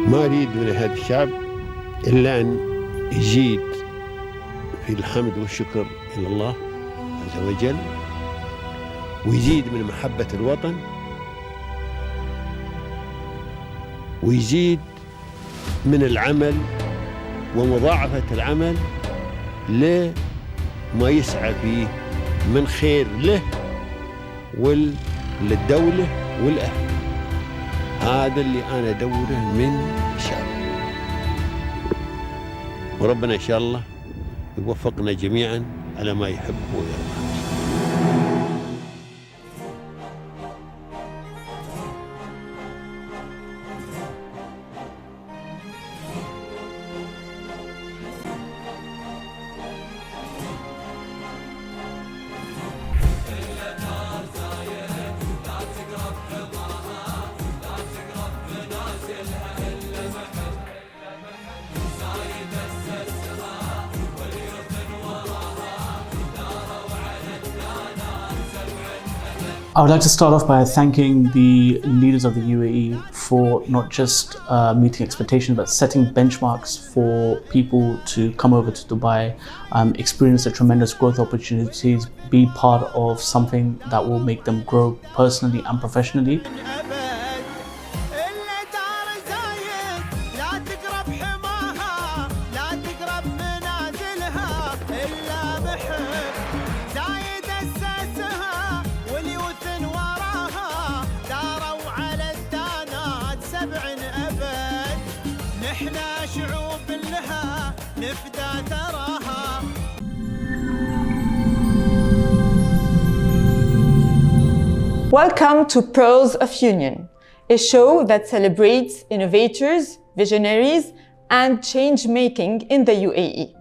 ما أريد من هذا الشعب إلا أن يزيد في الحمد والشكر إلى الله عز وجل، ويزيد من محبة الوطن، ويزيد من العمل ومضاعفة العمل لما يسعى فيه من خير له وللدولة والأهل. هذا اللي أنا أدوره من الشعب، وربنا إن شاء الله يوفقنا جميعا على ما يحب ويرضى. I would like to start off by thanking the leaders of the UAE for not just meeting expectations, but setting benchmarks for people to come over to Dubai, experience the tremendous growth opportunities, be part of something that will make them grow personally and professionally. Welcome to Pearls of Union, a show that celebrates innovators, visionaries, and change-making in the UAE.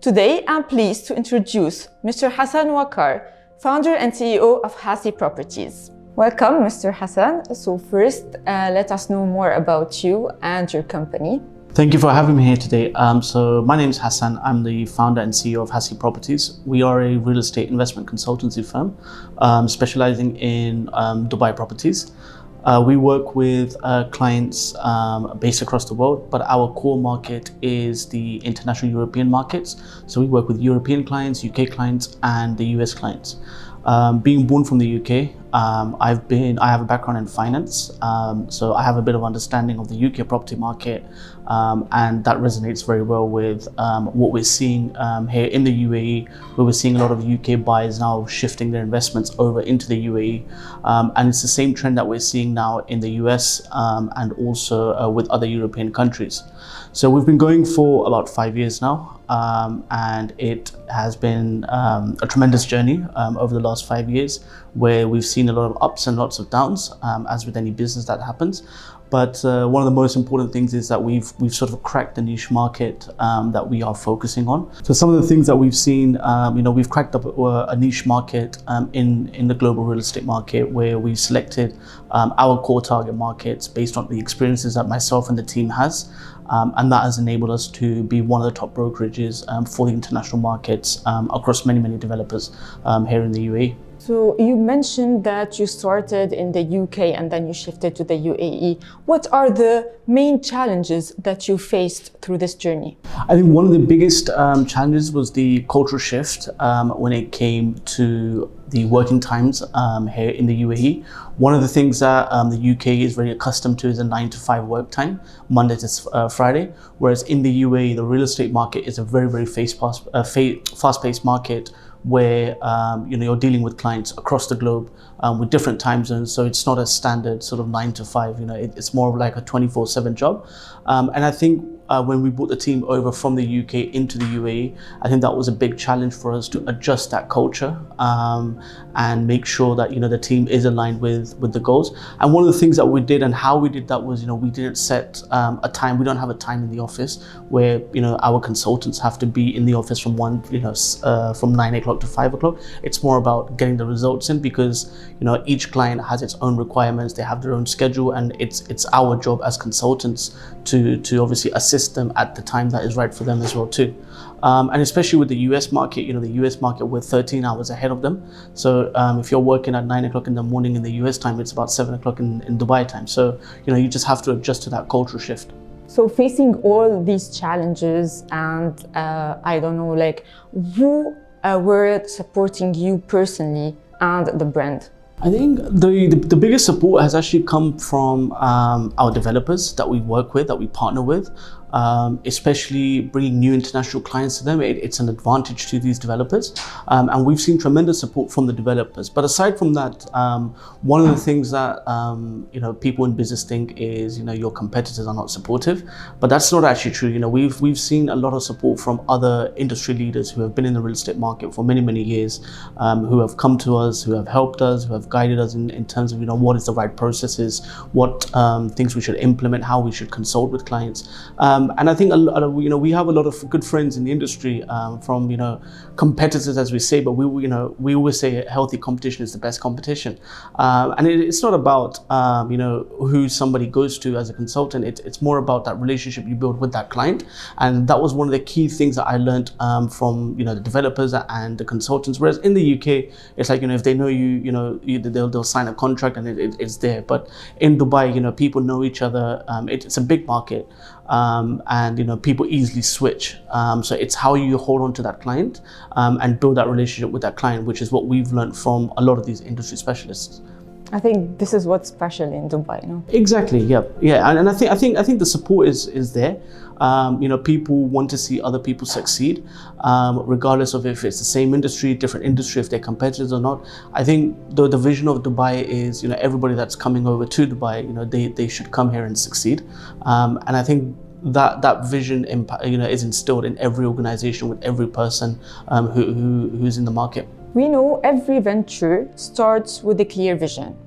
Today, I'm pleased to introduce Mr. Hassan Waqar, founder and CEO of Hassi Properties. Welcome, Mr. Hassan. So first, let us know more about you and your company. Thank you for having me here today. So my name is Hassan. I'm the founder and CEO of Hassi Properties. We are a real estate investment consultancy firm specializing in Dubai properties. We work with clients based across the world, but our core market is the international European markets. So we work with European clients, UK clients, and the US clients. Being born from the UK, I have a background in finance, so I have a bit of understanding of the UK property market, and that resonates very well with what we're seeing here in the UAE, where we're seeing a lot of UK buyers now shifting their investments over into the UAE, and it's the same trend that we're seeing now in the US and also with other European countries. So we've been going for about 5 years now, and it has been a tremendous journey over the last 5 years, where we've seen a lot of ups and lots of downs, as with any business that happens. But one of the most important things is that we've sort of cracked the niche market that we are focusing on. So some of the things that we've seen, we've cracked up a niche market in the global real estate market, where we've selected our core target markets based on the experiences that myself and the team has. And that has enabled us to be one of the top brokerages for the international markets across many developers here in the UAE. So you mentioned that you started in the UK and then you shifted to the UAE. What are the main challenges that you faced through this journey? I think one of the biggest challenges was the cultural shift when it came to the working times here in the UAE. One of the things that the UK is very accustomed to is a 9 to 5 work time, Monday to Friday, whereas in the UAE, the real estate market is a very fast-paced market, where you're dealing with clients across the globe with different time zones. So it's not a standard sort of 9 to 5, it's more of like a 24/7 job. And I think when we brought the team over from the UK into the UAE, I think that was a big challenge for us to adjust that culture and make sure that the team is aligned with the goals. And one of the things that we did and how we did that was we didn't set a time. We don't have a time in the office where our consultants have to be in the office from from 9 o'clock to 5 o'clock. It's more about getting the results in, because each client has its own requirements. They have their own schedule, and it's our job as consultants to obviously assist them at the time that is right for them as well too. And especially with the US market, the US market, we're 13 hours ahead of them. So if you're working at 9 o'clock in the morning in the US time, it's about 7 o'clock in Dubai time. So you just have to adjust to that cultural shift. So facing all these challenges and I don't know, like who were supporting you personally and the brand? I think the biggest support has actually come from our developers that we work with, that we partner with, especially bringing new international clients to them. It's an advantage to these developers, and we've seen tremendous support from the developers. But aside from that, one of the things that people in business think is your competitors are not supportive, but that's not actually true. We've seen a lot of support from other industry leaders who have been in the real estate market for many years, who have come to us, who have helped us, who have guided us in terms of what is the right processes, what things we should implement, how we should consult with clients. And I think we have a lot of good friends in the industry, from competitors, as we say, but we always say healthy competition is the best competition. And it's not about who somebody goes to as a consultant. It's more about that relationship you build with that client. And that was one of the key things that I learned from the developers and the consultants. Whereas in the UK, it's like if they know you, they'll sign a contract and it's there. But in Dubai, people know each other. It's a big market, and people easily switch. So it's how you hold on to that client and build that relationship with that client, which is what we've learned from a lot of these industry specialists. I think this is what's special in Dubai, no? Exactly. Yeah. And I think the support is there. People want to see other people succeed, regardless of if it's the same industry, different industry, if they're competitors or not. I think the vision of Dubai is, everybody that's coming over to Dubai, they should come here and succeed. And I think that vision, is instilled in every organization with every person who's in the market. We know every venture starts with a clear vision.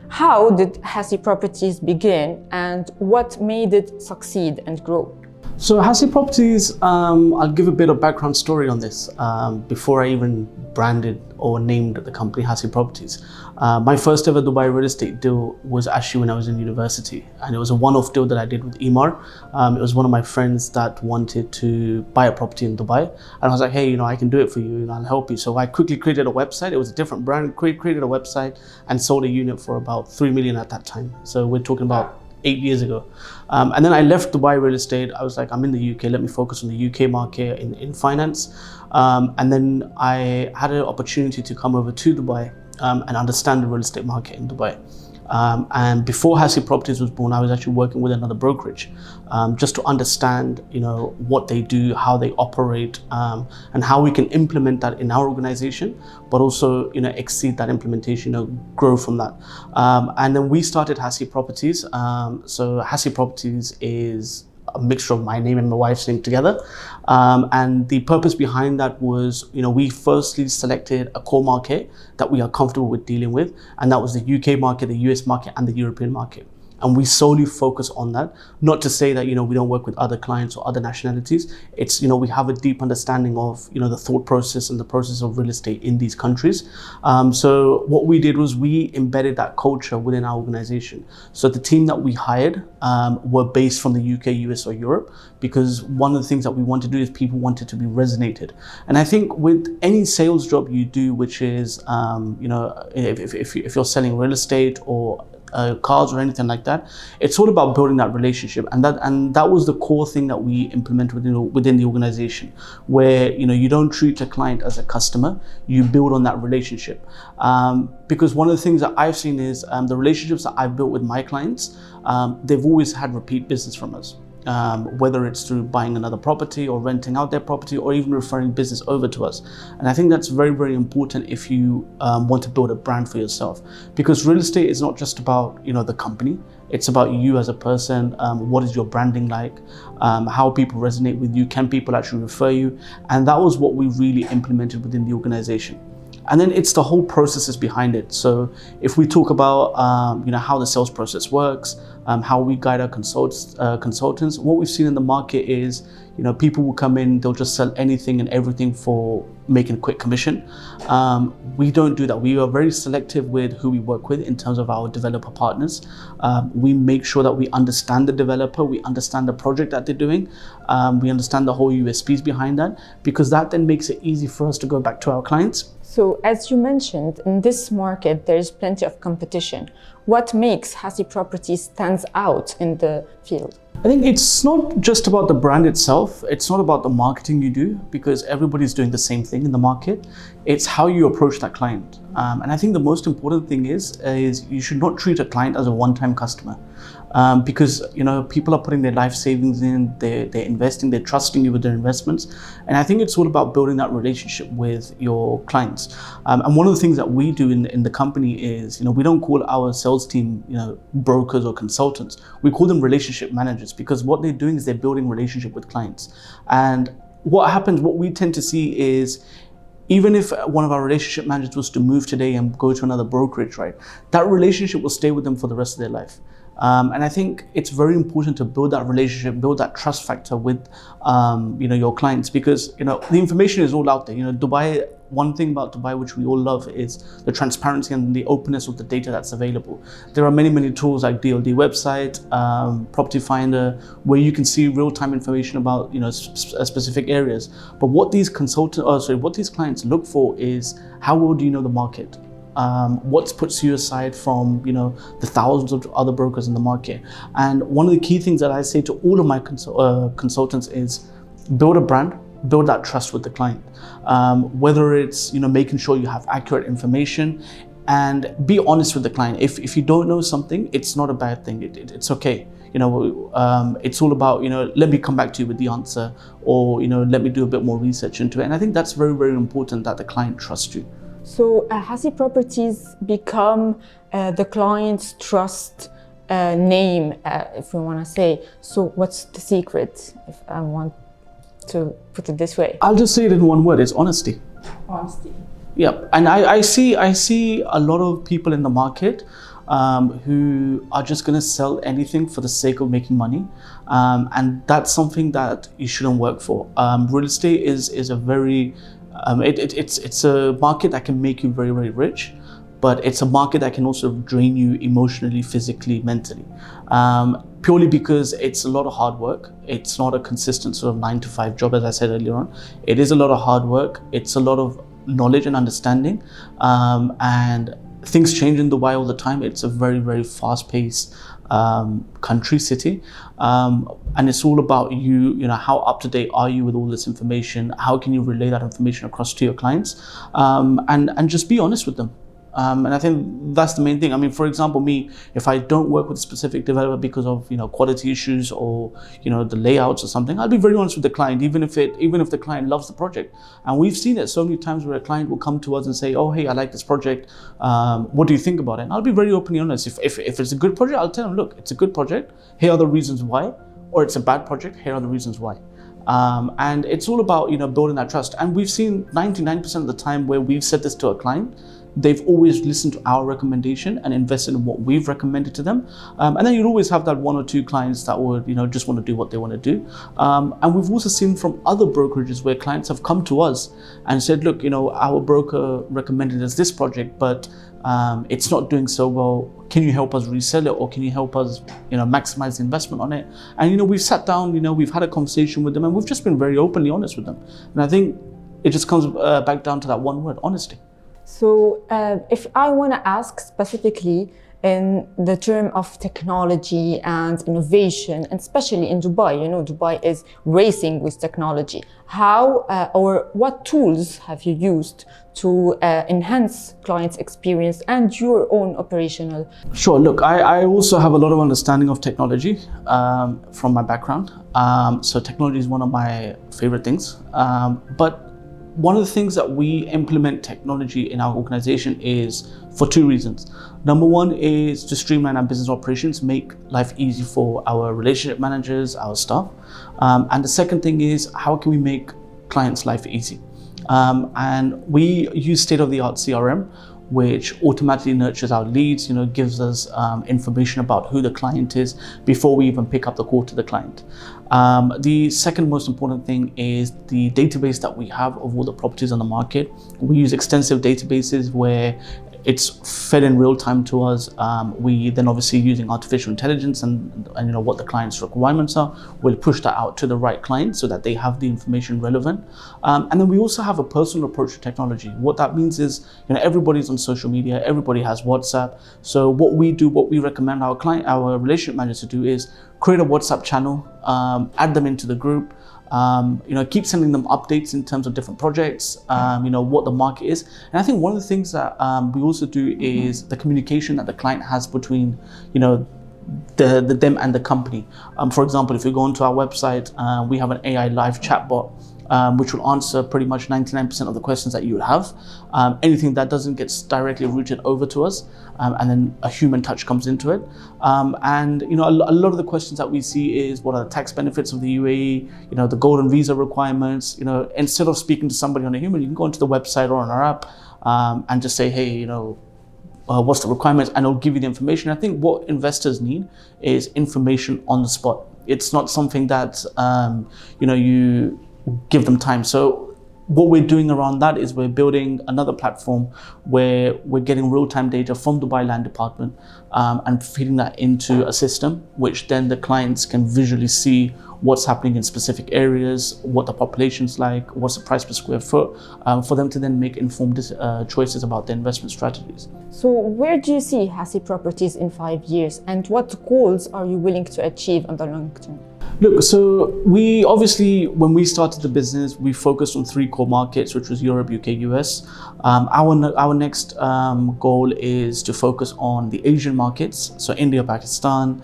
How did Hassi Properties begin and what made it succeed and grow? So Hassi Properties, I'll give a bit of background story on this before I even branded or named the company Hassi Properties. My first ever Dubai real estate deal was actually when I was in university, and it was a one-off deal that I did with Emar. It was one of my friends that wanted to buy a property in Dubai, and I was like, hey, I can do it for you, I'll help you. So I quickly created a website. It was a different brand. Created a website and sold a unit for about 3 million at that time. So we're talking about 8 years ago. And then I left Dubai real estate. I was like, I'm in the UK, let me focus on the UK market in finance. And then I had an opportunity to come over to Dubai and understand the real estate market in Dubai. And before Hassi Properties was born, I was actually working with another brokerage, just to understand, what they do, how they operate, and how we can implement that in our organization, but also, exceed that implementation, grow from that. And then we started Hassi Properties. So Hassi Properties is a mixture of my name and my wife's name together. And the purpose behind that was, we firstly selected a core market that we are comfortable with dealing with, and that was the UK market, the US market, and the European market. And we solely focus on that. Not to say that, we don't work with other clients or other nationalities. It's, we have a deep understanding of, the thought process and the process of real estate in these countries. So what we did was we embedded that culture within our organization. So the team that we hired were based from the UK, US, or Europe, because one of the things that we want to do is people wanted to be resonated. And I think with any sales job you do, which is, if you're selling real estate or cars or anything like that, it's all about building that relationship, and that was the core thing that we implemented within the organization, where you don't treat a client as a customer, you build on that relationship. Because one of the things that I've seen is the relationships that I've built with my clients, they've always had repeat business from us. Whether it's through buying another property or renting out their property or even referring business over to us. And I think that's very important if you want to build a brand for yourself, because real estate is not just about the company. It's about you as a person. What is your branding like? How people resonate with you? Can people actually refer you? And that was what we really implemented within the organization. And then it's the whole processes behind it. So if we talk about how the sales process works, how we guide our consultants, what we've seen in the market is people will come in, they'll just sell anything and everything for making a quick commission. We don't do that. We are very selective with who we work with in terms of our developer partners. We make sure that we understand the developer, we understand the project that they're doing, we understand the whole USPs behind that, because that then makes it easy for us to go back to our clients. So as you mentioned, in this market, there is plenty of competition. What makes Hassi Properties stands out in the field? I think it's not just about the brand itself. It's not about the marketing you do, because everybody's doing the same thing in the market. It's how you approach that client. And I think the most important thing is you should not treat a client as a one-time customer. Because people are putting their life savings in, they're investing, they're trusting you with their investments. And I think it's all about building that relationship with your clients. And one of the things that we do in the company is, we don't call our sales team, brokers or consultants. We call them relationship managers, because what they're doing is they're building relationship with clients. And what we tend to see is, even if one of our relationship managers was to move today and go to another brokerage, right, that relationship will stay with them for the rest of their life. And I think it's very important to build that relationship, build that trust factor with, your clients, because, the information is all out there. Dubai, one thing about Dubai, which we all love, is the transparency and the openness of the data that's available. There are many, many tools like DLD website, Property Finder, where you can see real-time information about, specific areas. But what these clients look for is, how well do you know the market? What puts you aside from the thousands of other brokers in the market? And one of the key things that I say to all of my consultants is, build a brand, build that trust with the client. Whether it's making sure you have accurate information, and be honest with the client. If you don't know something, it's not a bad thing. It's okay. It's all about let me come back to you with the answer, or let me do a bit more research into it. And I think that's very, very important, that the client trusts you. So Hassi Properties become the client's trust name, if we want to say. So what's the secret, if I want to put it this way? I'll just say it in one word: it's honesty. Honesty. Yeah, and I see a lot of people in the market who are just going to sell anything for the sake of making money, and that's something that you shouldn't work for. Real estate is a very it's a market that can make you very, very rich, but it's a market that can also drain you emotionally, physically, mentally, purely because it's a lot of hard work. It's not a consistent sort of 9-to-5 job, as I said earlier on. It is a lot of hard work. It's a lot of knowledge and understanding, and things change in Dubai all the time. It's a very, very fast-paced country, city, and it's all about how up to date are you with all this information? How can you relay that information across to your clients, and just be honest with them. And I think that's the main thing. I mean, for example, me, if I don't work with a specific developer because of quality issues or the layouts or something, I'll be very honest with the client, even if the client loves the project. And we've seen it so many times where a client will come to us and say, "Oh, hey, I like this project. What do you think about it?" And I'll be very openly honest. If it's a good project, I'll tell them, "Look, it's a good project. Here are the reasons why," or "It's a bad project. Here are the reasons why." And it's all about building that trust. And we've seen 99% of the time where we've said this to a client, they've always listened to our recommendation and invested in what we've recommended to them. And then you'll always have that one or two clients that would, just want to do what they want to do. And we've also seen from other brokerages where clients have come to us and said, "Look, our broker recommended us this project, but it's not doing so well. Can you help us resell it, or can you help us, maximize the investment on it?" And we've sat down, we've had a conversation with them, and we've just been very openly honest with them. And I think it just comes back down to that one word: honesty. So if I want to ask specifically in the term of technology and innovation, and especially in Dubai, Dubai is racing with technology. How or what tools have you used to enhance clients' experience and your own operational? Sure. Look, I also have a lot of understanding of technology from my background. So technology is one of my favorite things. But one of the things that we implement technology in our organization is for two reasons. Number one is to streamline our business operations, make life easy for our relationship managers, our staff. And the second thing is, how can we make clients' life easy? And we use state-of-the-art CRM, which automatically nurtures our leads, gives us information about who the client is before we even pick up the call to the client. The second most important thing is the database that we have of all the properties on the market. We use extensive databases where it's fed in real time to us. We then obviously using artificial intelligence and what the client's requirements are, we'll push that out to the right client so that they have the information relevant. And then we also have a personal approach to technology. What that means is, everybody's on social media, everybody has WhatsApp. So what we recommend our relationship managers to do is create a WhatsApp channel, add them into the group, keep sending them updates in terms of different projects, what the market is. And I think one of the things that we also do is the communication that the client has between, them and the company. For example, if you go onto our website, we have an AI live chatbot, which will answer pretty much 99% of the questions that you would have. Anything that doesn't get directly routed over to us, and then a human touch comes into it. A lot of the questions that we see is, what are the tax benefits of the UAE? The golden visa requirements. Instead of speaking to somebody on a human, you can go onto the website or on our app and just say, hey, what's the requirements, and it'll give you the information. I think what investors need is information on the spot. It's not something that you give them time. So what we're doing around that is we're building another platform where we're getting real-time data from Dubai Land Department and feeding that into a system, which then the clients can visually see what's happening in specific areas, what the population's like, what's the price per square foot, for them to then make informed choices about their investment strategies. So where do you see Hassi Properties in 5 years, and what goals are you willing to achieve in the long term? Look, so we obviously, when we started the business, we focused on 3 core markets, which was Europe, UK, US. Our next goal is to focus on the Asian markets, so India, Pakistan,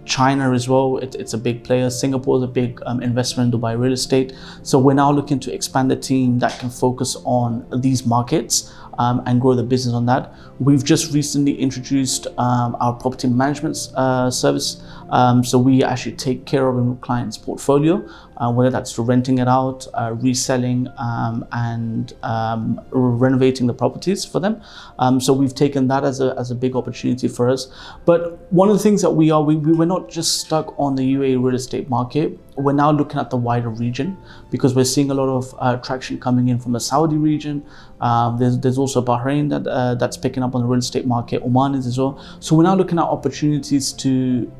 China as well. It's a big player. Singapore is a big investment in Dubai real estate. So we're now looking to expand the team that can focus on these markets and grow the business on that. We've just recently introduced our property management service. So we actually take care of a client's portfolio, whether that's to renting it out, reselling, and renovating the properties for them. So we've taken that as a big opportunity for us. But one of the things that we're not just stuck on the UAE real estate market. We're now looking at the wider region, because we're seeing a lot of traction coming in from the Saudi region. There's also Bahrain that's picking up on the real estate market. Oman is as well. So we're now looking at opportunities to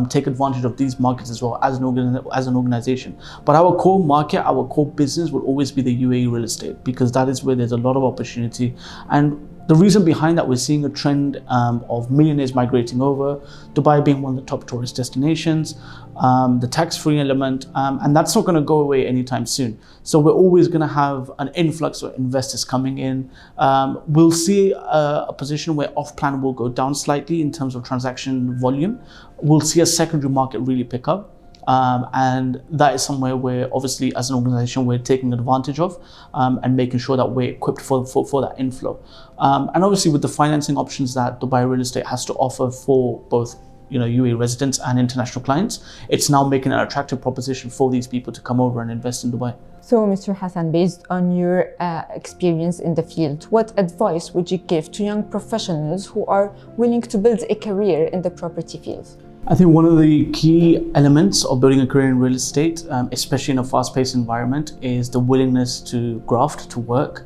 take advantage of these markets as well as an organization. But our core market, our core business will always be the UAE real estate, because that is where there's a lot of opportunity. And the reason behind that, we're seeing a trend of millionaires migrating over, Dubai being one of the top tourist destinations, the tax-free element, and that's not going to go away anytime soon. So we're always going to have an influx of investors coming in. We'll see a position where off-plan will go down slightly in terms of transaction volume. We'll see a secondary market really pick up. And that is somewhere where, obviously, as an organization, we're taking advantage of and making sure that we're equipped for that inflow. And obviously, with the financing options that Dubai Real Estate has to offer for both UAE residents and international clients, it's now making an attractive proposition for these people to come over and invest in Dubai. So, Mr. Hassan, based on your experience in the field, what advice would you give to young professionals who are willing to build a career in the property field? I think one of the key elements of building a career in real estate, especially in a fast-paced environment, is the willingness to graft, to work.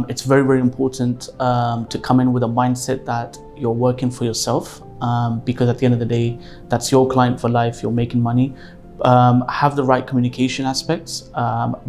It's very, very important to come in with a mindset that you're working for yourself, because at the end of the day, that's your client for life, you're making money. Have the right communication aspects,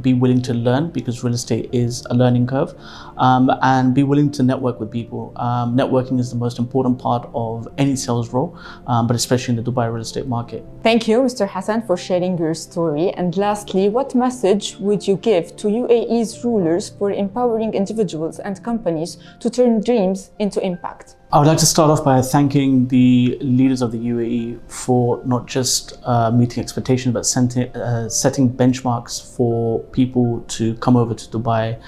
be willing to learn, because real estate is a learning curve, and be willing to network with people. Networking is the most important part of any sales role, but especially in the Dubai real estate market. Thank you, Mr. Hassan, for sharing your story. And lastly, what message would you give to UAE's rulers for empowering individuals and companies to turn dreams into impact? I would like to start off by thanking the leaders of the UAE for not just meeting expectations, but setting benchmarks for people to come over to Dubai,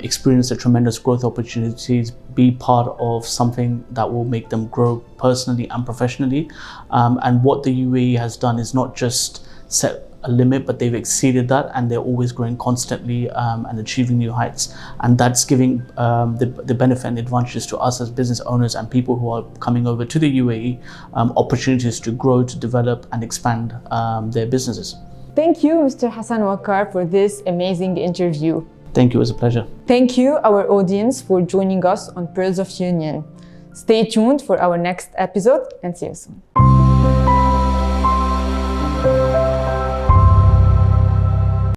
experience the tremendous growth opportunities, be part of something that will make them grow personally and professionally. And what the UAE has done is not just set a limit, but they've exceeded that, and they're always growing constantly and achieving new heights. And that's giving the benefit and the advantages to us as business owners and people who are coming over to the UAE, opportunities to grow, to develop and expand their businesses. Thank you, Mr. Hassan Waqar, for this amazing interview. Thank you, it was a pleasure. Thank you, our audience, for joining us on Pearls of Union. Stay tuned for our next episode, and see you soon.